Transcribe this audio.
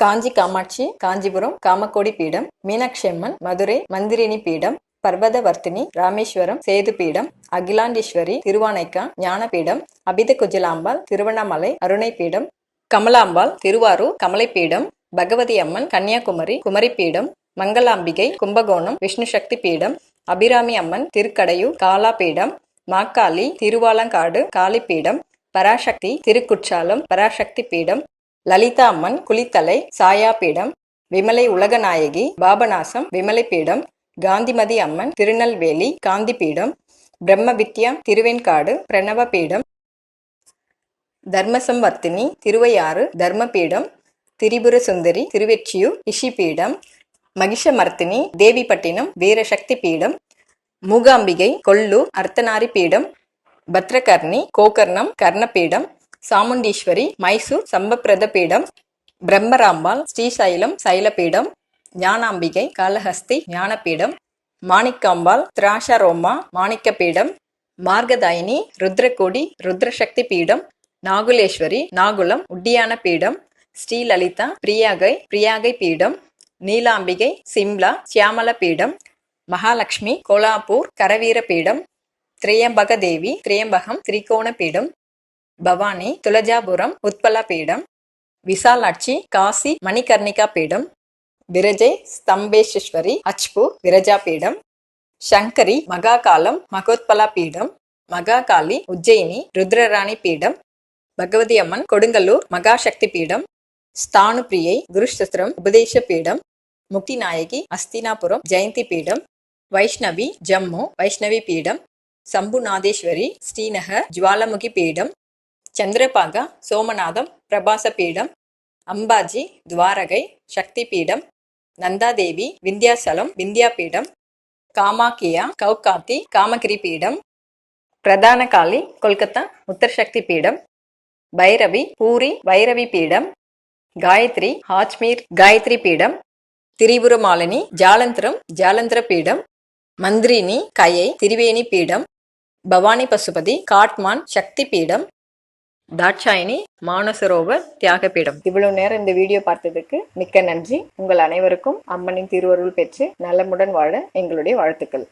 காஞ்சி காமாட்சி காஞ்சிபுரம் காமக்கோடி பீடம், மீனாட்சி அம்மன் மதுரை மந்திரினி பீடம், பர்வதவர்த்தினி ராமேஸ்வரம் சேது பீடம், அகிலாண்டீஸ்வரி திருவானைக்கா ஞானபீடம், அபித குஜலாம்பாள் திருவண்ணாமலை அருணை பீடம், கமலாம்பாள் திருவாரூர் கமலை பீடம், பகவதி அம்மன் கன்னியாகுமரி குமரி பீடம், மங்களாம்பிகை கும்பகோணம் விஷ்ணு சக்தி பீடம், அபிராமி அம்மன் திருக்கடையூர் காலா பீடம், மாக்காளி திருவாலங்காடு காளி பீடம், பராசக்தி திருக்குற்றாலம் பராசக்தி பீடம், லலிதா அம்மன் குளித்தலை சாயா பீடம், விமலை உலகநாயகி பாபநாசம் விமலை பீடம், காந்திமதி அம்மன் திருநெல்வேலி காந்தி பீடம், பிரம்ம வித்யா திருவெண்காடு பிரணவ பீடம், தர்மசம்வர்த்தினி திருவையாறு தர்ம பீடம், திரிபுர சுந்தரி திருவெற்றியூர் இஷி பீடம், மகிஷமர்த்தினி தேவிப்பட்டினம் வீரசக்தி பீடம், மூகாம்பிகை கொல்லூர் அர்த்தநாரி பீடம், பத்ரகர்ணி கோகர்ணம் கர்ணபீடம், சாமுண்டீஸ்வரி மைசூர் சம்பப்பிரத பீடம், பிரம்மராம்பாள் ஸ்ரீசைலம் சைலபீடம், ஞானாம்பிகை காளஹஸ்தி ஞானபீடம், மாணிக்காம்பாள் திராஷரோமா மாணிக்க பீடம், மார்கதாயினி ருத்ரகோடி ருத்ரசக்தி பீடம், நாகுலேஸ்வரி நாகுலம் உட்டியான பீடம், ஸ்ரீலலிதா பிரியாகை பீடம், நீலாம்பிகை சிம்லா சியாமல பீடம், மகாலட்சுமி கோலாப்பூர் கரவீர பீடம், திரியம்பக தேவி திரியம்பகம் திரிகோண பீடம், பவானி துலஜாபுரம் உத்பலா பீடம், விசாலாட்சி காசி மணிகர்ணிகா பீடம், விரஜை ஸ்தம்பேஸ்வரி அச்பூர் விரஜா பீடம், சங்கரி மகாகாலம் மகோத்பலா பீடம், மகாகாளி உஜ்ஜயினி ருத்ரராணி பீடம், பகவதி அம்மன் கொடுங்கல்லூர் மகாசக்தி பீடம், ஸ்தானுப்பிரியை குருஷத்திரம் உபதேச பீடம், முக்திநாயகி அஸ்தினாபுரம் ஜெயந்தி பீடம், வைஷ்ணவி ஜம்மு வைஷ்ணவி பீடம், சம்புநாதேஸ்வரி ஸ்ரீநகர் ஜுவாலமுகி பீடம், சந்திரபாகா சோமநாதம் பிரபாச பீடம், அம்பாஜி துவாரகை சக்தி பீடம், நந்தாதேவி விந்தியாசலம் விந்தியா பீடம், காமாக்கியா கௌகாத்தி காமகிரி பீடம், பிரதான காளி கொல்கத்தா உத்தரசக்தி பீடம், பைரவி பூரி வைரவி பீடம், காயத்ரி ஹாஜ்மீர் காயத்ரி பீடம், திரிபுரமாலினி ஜாலந்திரம் ஜாலந்திர பீடம், மந்திரினி கயை திரிவேணி பீடம், பவானி பசுபதி காட்மான் சக்தி பீடம், தாட்சாயினி மானசரோவர் தியாகபீடம். இவ்வளவு நேரம் இந்த வீடியோ பார்த்ததுக்கு மிக்க நன்றி. உங்கள் அனைவருக்கும் அம்மனின் திருவருள் பெற்று நலமுடன் வாழ எங்களுடைய வாழ்த்துக்கள்.